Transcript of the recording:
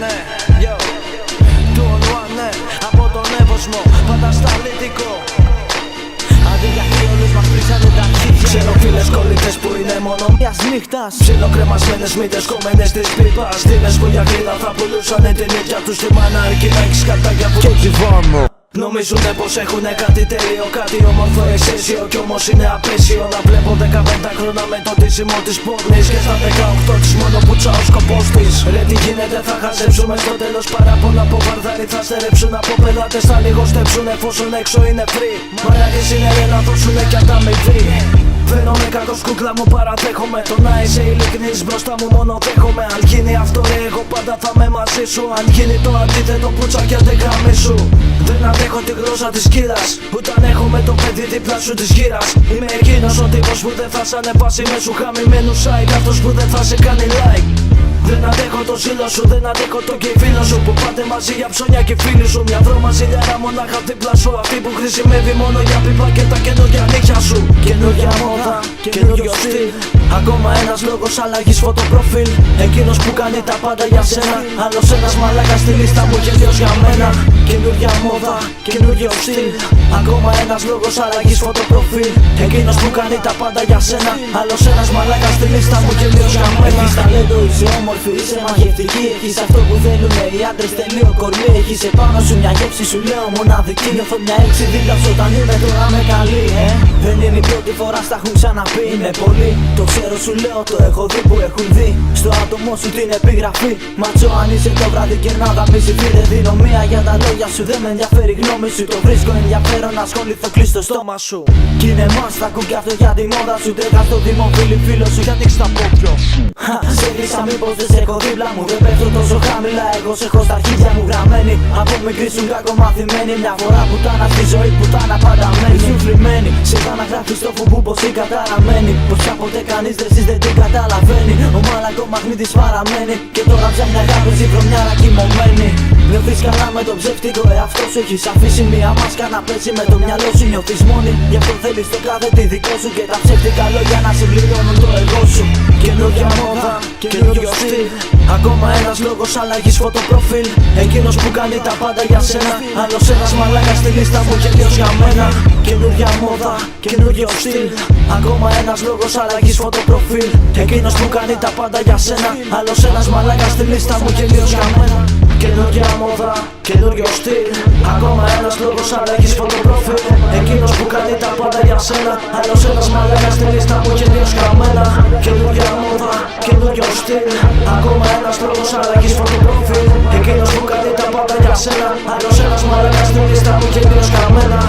ναι, yo. Don Juan, ναι, από τον Εύωσμο, πατασταλίτικο. Αντί για όλους μας πλήσανε τα αρχίδια. Ξέρω φίλες κολλητές που είναι μόνο μιας νύχτας. Ψιλοκρεμασμένες μύτες κομμένες της πίπας. Στήλες που για γρήδα θα πουλούσανε την ίδια τους τη μάνα. Αρκεί να έχεις κατάγια που κυβάνω. Νομίζουνε πως έχουνε κάτι τέλειο, κάτι όμορφο εξαίσιο. Κι όμως είναι απέσιο να βλέπω 15 χρόνια με το ντύσιμο της πόρνης. Και στα 18 της μόνο που τσάω σκοπός της. Ρε τι γίνεται, θα χαζέψουμε στο τέλος. Παράπονα από βαρδάρι θα στερέψουν. Από πελάτες θα λιγοστέψουν εφόσον έξω είναι free. Μαλάκες είναι ρε να δώσουνε κι ανταμοιβή. Φαίνομαι κακός κούκλα μου, παραδέχομαι. Το να είσαι ειλικρινής μπροστά μου μόνο δέχομαι. Αν γίνει αυτό ρε εγώ πάντα θα είμαι μαζί σου. Αν γίνει το αντίθετο πουτσα και αντεγραμμή σου. Δεν αντέχω τη γλώσσα της κύλας. Ούτε αν έχουμε το παιδί δίπλα σου της γύρας. Είμαι εκείνος ο τύπος που δεν θα σ' ανεβάσει με σου χαμημένους site. Αυτός που δεν θα σε κάνει like. Δεν αντέχω το ζήλο σου, δεν αντέχω το και φίλο σου. Που πάτε μαζί για ψώνια και φίλοι σου. Μια δρόμα ζηλιάρα μονάχα δίπλα σου. Αυτή που χρησιμεύει μόνο για πίπα και τα καινούργια νύχια σου. Καινούργια μόδα, καινούριο στυλ. Ακόμα ένας λόγος αλλαγής φωτοπροφίλ. Εκείνος που κάνει τα πάντα για σένα. Άλλος ένας μαλάκας στη λίστα μου και ποιος για μένα. Καινούργια μόδα, καινούριο στυλ. Ακόμα ένας λόγος αλλαγής φωτοπροφίλ. Εκείνος που κάνει τα πάντα για σένα. Άλλος ένας μαλάκας στη λίστα μου και ποιος για μένα. Έχεις ταλέντο, είσαι όμορφη, είσαι μαγευτική. Έχεις αυτό που θέλουνε οι άντρες, τελείω κορμί. Έχεις επάνω σου μια γεύση, σου λέω μοναδική. Νιώθω μια έξι δίπλα σου όταν είμαι τώρα με καλή. Δεν είναι η πρώτη φορά, στα έχουν ξαναπεί. Είναι πολύ, το ξέρω σου λέω, το έχω δει που έχουν δει. Στο άτομο σου την επιγραφή. Ματσό αν είσαι το βράδυ και να δαμίσει. Φίλε δίνω μία για τα λόγια σου, δεν με ενδιαφέρει η γνώμη σου. Το βρίσκω ενδιαφέρον να ασχοληθώ, κλείς το στόμα σου. Κι είναι μας, θα ακούν κι αυτό για τη μόδα σου. Τρέχα στο δημοφίλι φίλο σου, γιατί στα πόδια σου. Σε ρίσα μήπως δεν σε έχω δίπλα μου. Δεν πέφτω τόσο χαμηλά, εγώ σε έχω στα αρχίδια μου γραμμένη. Από μικρή σου κακομαθημένη. Μια φορά πουτάνα στη ζωή, πουτάνα πάντα μένει. Σου φλιμμένη, σε θα να γράφεις το φουμπού πως είναι καταραμένη. Πως κάποτε κανείς δεν εσείς δεν την καταλαβαίνει. Ο μάλακο μαγνήτης παραμένει. Και τώρα ψάχνει αγάπη στη βρωμιάρα κοιμωμένη. Νιώθεις καλά με τον ψεύτικο εαυτό σου. Έχεις αφήσει μια μάσκα να πέσει με το μυαλό σου. Νιώθεις μόνη, γι' αυτό θέλεις το κάθε τι δικό σου. Και τα ψεύτικα λόγια να συμπληρώνουν το εγώ σου. Καινούργια μόδα, καινούριο στυλ. Ακόμα ένας λόγος αλλαγής φωτοπροφίλ. Εκείνος που κάνει τα πάντα για σένα. Άλλος ένας μαλάκας στη λίστα μου και ποιος για μένα. Καινούργια μόδα, καινούριο στυλ. Ακόμα ένας λόγος αλλαγής φωτοπροφίλ. Εκείνος που κάνει τα πάντα για σένα. Άλλος ένας μαλάκας στη λίστα μου και ποιος για μένα. Καινούργια μόδα, καινούριο στυλ. Ακόμα ένας λόγος αλλαγής φωτοπροφίλ. Εκείνος που κάνει τα πάντα για σένα. Άλλος ένας μαλάκας στη λίστα μου και ποιος για μένα. Καινούργια μόδα, καινούριο στυλ. Ακόμα ένας λόγος αλλαγής φωτοπροφίλ. Εκείνος που κάνει τα πάντα για σένα. Άλλος ένας μαλάκας στη λίστα μου και ποιος για μένα.